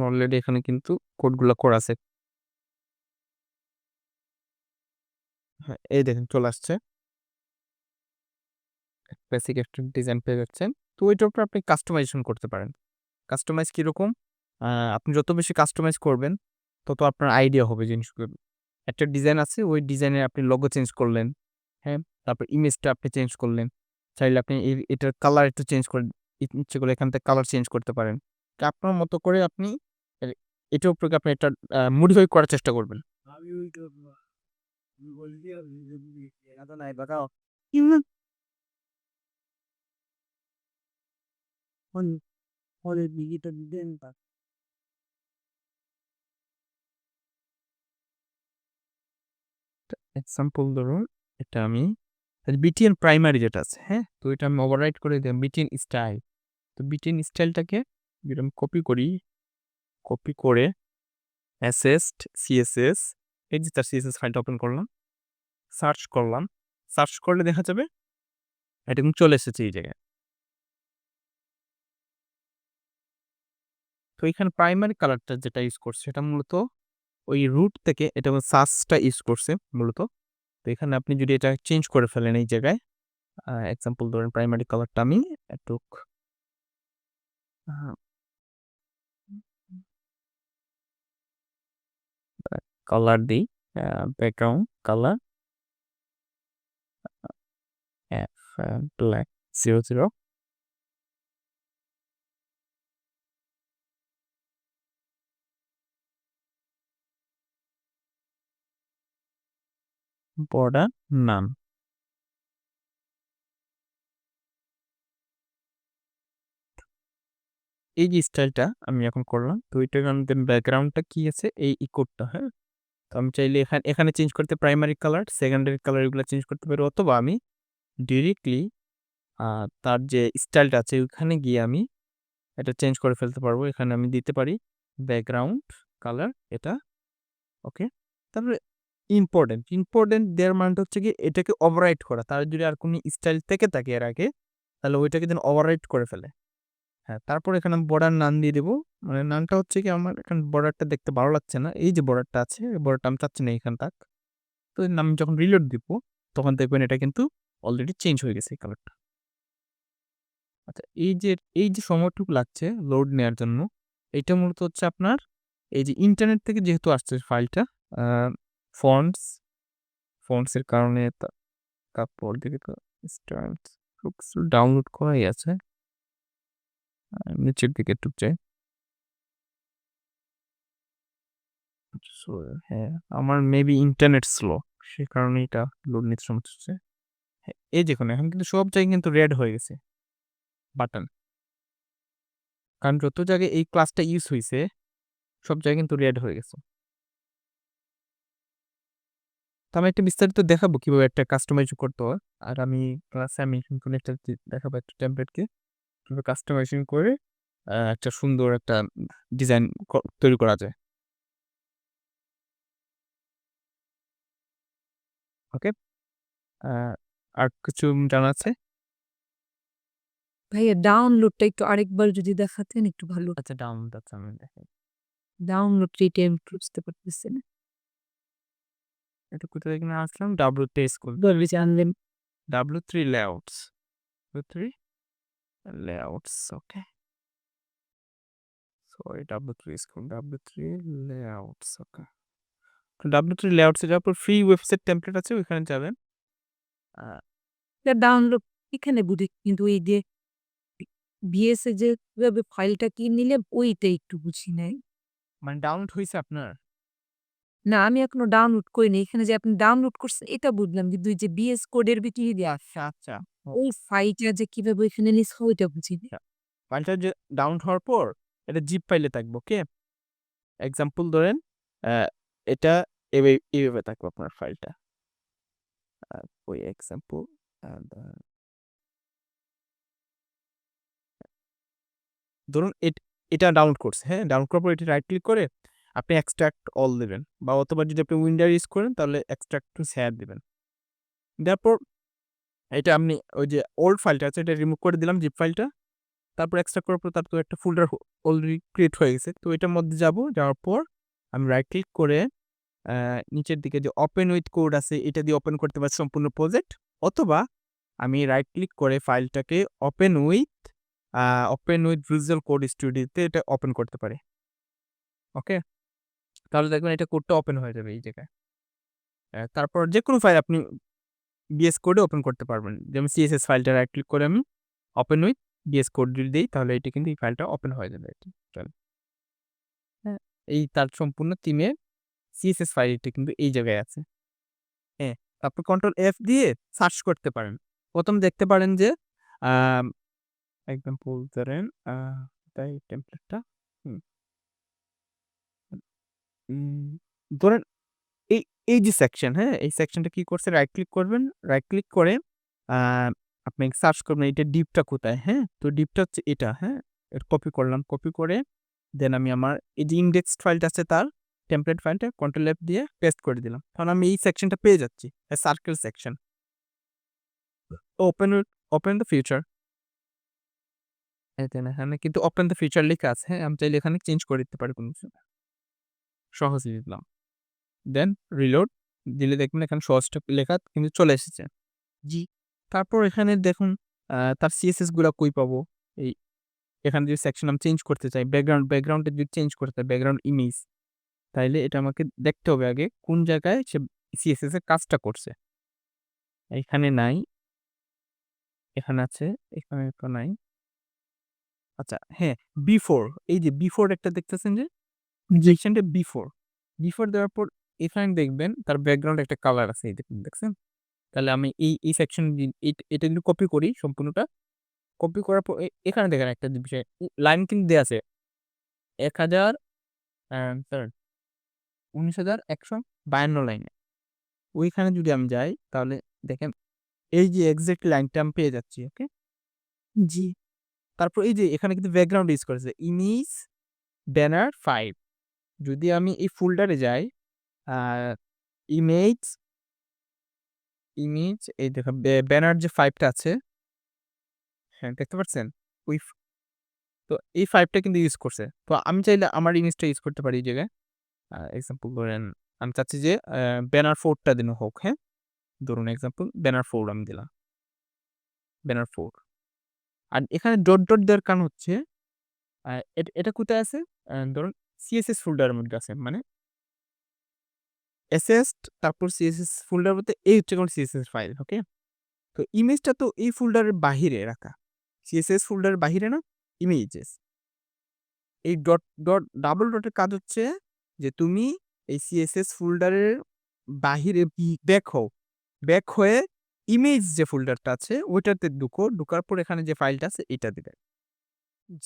already এখানে কিন্তু কোডগুলো করা আছে। হ্যাঁ, এই দেখেন চলে আসছে। বেসিক একটা ডিজাইন পেয়ে যাচ্ছেন। তো ওইটার উপর আপনি কাস্টমাইজেশন করতে পারেন। কাস্টমাইজ কীরকম? আপনি যত বেশি কাস্টমাইজ করবেন তত আপনার আইডিয়া হবে জিনিসগুলো। একটা ডিজাইন আছে, ওই ডিজাইনের আপনি লোগো চেঞ্জ করলেন, হ্যাঁ? তারপর ইমেজটা আপনি চেঞ্জ করলেন। চাইলে আপনি এটার কালার একটু চেঞ্জ করে ইচ্ছে করলে এখান থেকে কালার চেঞ্জ করতে পারেন। তো আপনার মতো করে আপনি এ এটার উপরে আপনি একটা মডিফাই করার চেষ্টা করবেন। নাই বাতাও ini on oleh begitu den pak example ধরুন, এটা আমি বিটিএন প্রাইমারি যেটা আছে, হ্যাঁ? তো এটা আমি ওভাররাইট করে দিলাম বিটিএন স্টাইল। তো বিটিএন স্টাইলটাকে যদি আমি কপি করি, কপি করে অ্যাসেস্ট সিএসএস, এই যে তার সিএসএস ফাইলটা ওপেন করলাম, সার্চ করলাম। সার্চ করলে দেখা যাবে এটা কিন্তু চলে এসেছে এই জায়গায়। তো এখানে প্রাইমারি কালারটা যেটা ইউজ করছে সেটা মূলত ওই রুট থেকে এটা সার্চটা ইউজ করছে মূলত। তো এখানে আপনি যদি এটা চেঞ্জ করে ফেলেন এই জায়গায়, এক্সাম্পল ধরেন প্রাইমারি কালারটা আমি একটু কালার দিই, ব্যাকগ্রাউন্ড কালার ব্ল্যাক 00, বর্ডার নান। এই যে স্টাইলটা আমি এখন করলাম, তো এটার ব্যাকগ্রাউন্ডটা কি আছে এই কোডটা, হ্যাঁ। তো আমি চাইলে এখানে চেঞ্জ করতে প্রাইমারি কালার সেকেন্ডারি কালার এগুলো চেঞ্জ করতে পারি, অথবা আমি ডিরেক্টলি তার যে স্টাইলটা আছে ওখানে গিয়ে আমি এটা চেঞ্জ করে ফেলতে পারবো। এখানে আমি দিতে পারি ব্যাকগ্রাউন্ড কালার এটা, ওকে। তারপরে ইম্পর্টেন্ট দেওয়ার মানটা হচ্ছে কি এটাকে ওভাররাইট করা, তার যদি আর কোনো স্টাইল থেকে থাকে এর আগে তাহলে ওইটাকে যেন ওভাররাইট করে ফেলে। হ্যাঁ, তারপর এখানে আমি বর্ডার নান দিয়ে দেবো। মানে নানটা হচ্ছে কি আমার এখানে বর্ডারটা দেখতে ভালো লাগছে না, এই যে বর্ডারটা আছে এই বর্ডারটা আমি চাচ্ছি না এখানে থাক। তো আমি যখন রিলোড দিব তখন দেখবেন এটা কিন্তু অলরেডি চেঞ্জ হয়ে গেছে এই কালারটা। আচ্ছা, এই যে সময়টুকু লাগছে লোড নেওয়ার জন্য, এটা মূলত হচ্ছে আপনার এই যে ইন্টারনেট থেকে যেহেতু আসছে ফাইলটা, ফন্টসের কারণে তারপর দিকে তো ডাউনলোড করাই আছে, নিচের দিকে একটু চাই। হ্যাঁ, আমার মেবি ইন্টারনেট স্লো, সে কারণে এটা লোড নিতে সমস্যা হচ্ছে। হ্যাঁ, এই দেখুন এখন কিন্তু সব জায়গায় কিন্তু রেড হয়ে গেছে বাটন, কারণ যত জায়গায় এই ক্লাসটা ইউজ হয়েছে সব জায়গায় কিন্তু রেড হয়ে গেছে। তো আমি একটা বিস্তারিত দেখাবো কিভাবে একটা কাস্টমাইজ করতে হয়। আর আমি ক্লাসে আমি কিন্তু একটা দেখাবো একটা টেমপ্লেটকে কিভাবে কাস্টমাইজেশন করে একটা সুন্দর একটা ডিজাইন তৈরি করা যায়। ওকে, আর কিছু জানা আছে? ভাইয়া ডাউনলোডটা একটু আরেকবার যদি দেখাতেন একটু ভালো। আচ্ছা, ডাউনলোড আছে, আমি দেখাই। ডাউনলোড রেটে আমি বুঝতে পারতেছি না। এটা কোথা থেকে নিয়ে আসলাম? W3 স্কুল, বলবি যে আনলেন W3 layouts, W3 layouts, okay. Sorry, W3 school, W3 layouts, okay. W3 লেআউটসে যাওয়ার পর ফ্রি ওয়েবসাইট টেমপ্লেট আছে, ওইখানে যাবেন। ডাউনলোড এখানে বুঝি, কিন্তু এই যে VS এ যে কিভাবে ফাইলটা কি নিলে ওইটা একটু বুঝি নাই। মানে ডাউনলোড হয়েছে আপনার? না, আমি এখনো ডাউনলোড করিনি। এখানে যে আপনি ডাউনলোড করছেন এটা বুঝলাম, কিন্তু ওই যে BS কোডের ভিতরে যে আচ্ছা আচ্ছা, ওই ফাইলটা যে কিভাবে ওইখানে নিছো ওইটা বুঝিনি। ফাইলটা যে ডাউনলোড হওয়ার পর এটা জিপ ফাইলে থাকবে, ওকে। এক্সাম্পল ধরেন এটা এইভাবে থাকবে আপনার ফাইলটা, ওই এক্সাম্পল। ধরুন এটা ডাউনলোড করছে, হ্যাঁ। ডাউনলোড করার পর এটা রাইট ক্লিক করে আপনি এক্সট্রাক্ট অল দেবেন, বা অথবা যদি আপনি উইন্ডার ইউজ করেন তাহলে এক্সট্রাক্ট টু শেয়ার দেবেন। দেওয়ার পর এটা আপনি ওই যে ওল্ড ফাইলটা আছে এটা রিমুভ করে দিলাম, জিপ ফাইলটা। তারপর এক্সট্রাক্ট করার পর তার তো একটা ফোল্ডার অলরেডি ক্রিয়েট হয়ে গেছে, তো এটার মধ্যে যাওয়ার পর আমি রাইট ক্লিক করে নিচের দিকে যে ওপেন উইথ কোড আছে এটা দিয়ে ওপেন করতে পারছি সম্পূর্ণ প্রজেক্ট, অথবা আমি রাইট ক্লিক করে ফাইলটাকে ওপেন উইথ ভিজুয়াল কোড স্টুডিওতে এটা ওপেন করতে পারি, ওকে। তাহলে দেখবেন এটা কোডটা ওপেন হয়ে যাবে এই জায়গায়। তারপর যে কোনো ফাইল আপনি বিএস কোডে ওপেন করতে পারবেন, যেমন সিএসএস ফাইলটা রাইট ক্লিক করে আমি ওপেন উইথ বিএস কোড যদি দিই তাহলে এটা কিন্তু এই ফাইলটা ওপেন হয়ে যাবে। হ্যাঁ, এই তার সম্পূর্ণ থিমের সিএসএস ফাইলটা কিন্তু এই জায়গায় আছে, হ্যাঁ। তারপর কন্ট্রোল এফ দিয়ে সার্চ করতে পারেন। প্রথম দেখতে পারেন যে এক্সাম্পল ধরেন তাই টেমপ্লেটটা ধরেন এই এই যে সেকশন, হ্যাঁ, এই সেকশনটা কি করছে, রাইট ক্লিক করবেন, রাইট ক্লিক করে আপনি সার্চ করবেন এটা ডিপটা কোথায়, হ্যাঁ। তো ডিপটা হচ্ছে এটা, হ্যাঁ। কপি করলাম, কপি করে দেন আমি আমার এই যে ইন্ডেক্স ফাইলটা আছে তার টেমপ্লেট ফাইলটা কন্ট্রোল এফ দিয়ে পেস্ট করে দিলাম, কারণ আমি এই সেকশনটা পেয়ে যাচ্ছি, circle section. Open the future, এখানে কিন্তু ওপেন দ্য ফিউচার লেখা আছে, হ্যাঁ। আমি চাইলে এখানে চেঞ্জ করে দিতে পারি কোনো কিছু, সহজে দিলাম। দেন রিলোড, দিলে দেখবেন এখানে সহজটা লেখা কিন্তু চলে এসেছে। জি। তারপর এখানে দেখুন তার CSS গুলা কই পাবো? এই এখানে যদি সেকশন আমি চেঞ্জ করতে চাই, ব্যাকগ্রাউন্ডে যদি চেঞ্জ করতে চাই, ব্যাকগ্রাউন্ড ইমেজ, তাইলে এটা আমাকে দেখতে হবে আগে কোন জায়গায় সে CSS এর কাজটা করছে। এইখানে নাই, এখানে আছে, এখানে তো নাই। আচ্ছা হ্যাঁ, বিফোর এই যে বিফোর একটা দেখতেছেন যে? সেকশনটা বিফোর দেওয়ার পর এখানে দেখবেন তার ব্যাকগ্রাউন্ডে একটা কালার আছে এই দেখুন, দেখছেন? তাহলে আমি এই সেকশন এটা যদি কপি করি সম্পূর্ণটা, কপি করার পর এখানে দেখেন একটা বিষয় লাইন কিন্তু দেয়া আছে ১০০০ স্যার ১৯,১৫২ লাইনে। ওইখানে যদি আমি যাই তাহলে দেখেন এই যে এক্সাক্ট লাইনটা আমি পেয়ে যাচ্ছি, ওকে? জি। তারপর এই যে এখানে কিন্তু ব্যাকগ্রাউন্ড ইউজ করেছে ইমেজ ব্যানার 5 যদি আমি এই ফোল্ডারে যাই আ ইমেজ, এই দেখুন ব্যানার যে 5 টা আছে, হ্যাঁ, দেখতে পাচ্ছেন? ওই তো এই 5 টা কিন্তু ইউজ করছে। তো আমি চাইলে আমার ইমেজটা ইউজ করতে পারি এই জায়গায়। এক্সাম্পল ধরেন আমি চাচ্ছি যে ব্যানার 4 টা যেন হোক, হ্যাঁ? ধরুন এক্সাম্পল ব্যানার 4 আমি দিলাম। ব্যানার 4 আর এখানে ডট দেওয়ার কারণ হচ্ছে এটা কোথায় আছে? ধরুন CSS ফোল্ডারের মধ্যে আছে। মানে SS তারপর CSS ফোল্ডার বলতে এই হচ্ছে কোন CSS ফাইল, ওকে? তো ইমেজটা তো এই ফোল্ডারের বাহিরে রাখা। CSS ফোল্ডারের বাহিরে না? ইমেজেস। এই ডাবল ডটের কাজ হচ্ছে যে তুমি এই CSS ফোল্ডারের বাহিরে ব্যাক হও। ব্যাক হয়ে ইমেজ যে ফোল্ডারটা আছে ওইটাতে ঢোকার পর এখানে যে ফাইলটা আছে এটা দিবে।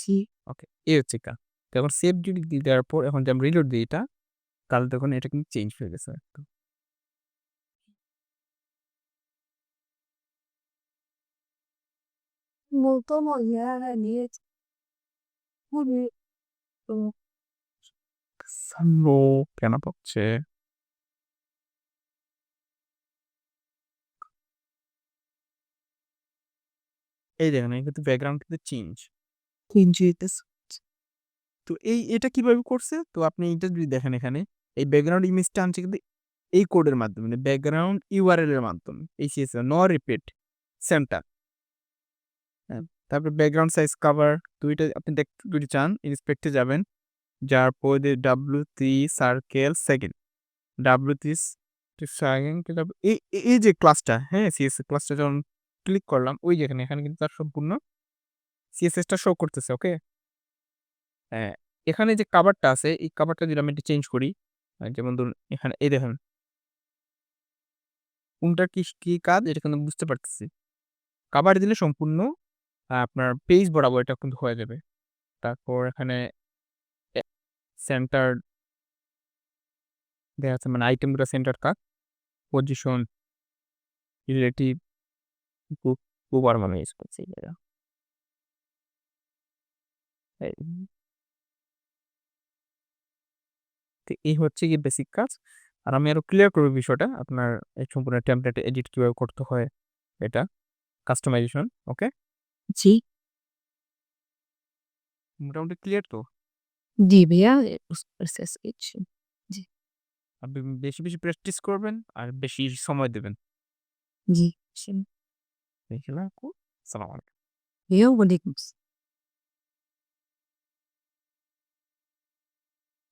জি। ওকে, এই হচ্ছে কাজ। তো এখন সেভ যদি দেওয়ার পর এখন যদি আমি রিলোড দিই এটা, তাহলে দেখুন এটা কিন্তু চেঞ্জ হয়ে গেছে একদম। molto mogliare খুবই তো সামনো কেন পাচ্ছে? এই দেখেন এই কিন্তু ব্যাকগ্রাউন্ড কিন্তু চেঞ্জ। তো এটা কিভাবে করছে? তো আপনি এটা যদি দেখেন এখানে এই ব্যাকগ্রাউন্ড ইমেজটা আনছে কিন্তু এই কোডের মাধ্যমে মানে ব্যাকগ্রাউন্ড URL এর মাধ্যমে। এই CSS নো রিপিট সেন্টার। হ্যাঁ? তারপর ব্যাকগ্রাউন্ড সাইজ কভার ২ টা আপনি দেখতে যদি চান ইন্সপেক্ট এ যাবেন। যার পর দিয়ে W3 circle second. W3 second এই যে ক্লাসটা, হ্যাঁ? CSS ক্লাসটা যখন ক্লিক করলাম ওই যে এখানে কিন্তু তার সম্পূর্ণ CSS টা শো করতেছে, ওকে? হ্যাঁ, এখানে যে কভারটা আছে এই কভারটা যদি আমি একটু চেঞ্জ করি, যেমন ধরুন এখানে এই দেখেন কোনটার কি কাজ এটা কিন্তু বুঝতে পারতেছি। কভার দিলে সম্পূর্ণ আপনার পেজ বরাবর এটা কিন্তু হয়ে যাবে। তারপর এখানে এ সেন্টার দেয়া আছে মানে আইটেমগুলো সেন্টার কাট, পজিশন, রিলেটিভ ওভার মানে ইউজ করছি এটা। এই তো এই হচ্ছে গিয়ে বেসিক কাজ। আর আমি আরো ক্লিয়ার করব বিষয়টা আপনার এই সম্পূর্ণ টেমপ্লেট এডিট কিভাবে করতে হয় এটা কাস্টমাইজেশন, ওকে? জি। মোটামুটি ক্লিয়ার তো? জি ভাইয়া বুঝতে পারছি আজকে। জি, আপনি বেশি প্র্যাকটিস করবেন আর বেশি সময় দেবেন। জি। দেখলাম। আসসালামু আলাইকুম। ভাইয়া ওয়ালাইকুম আসসালাম।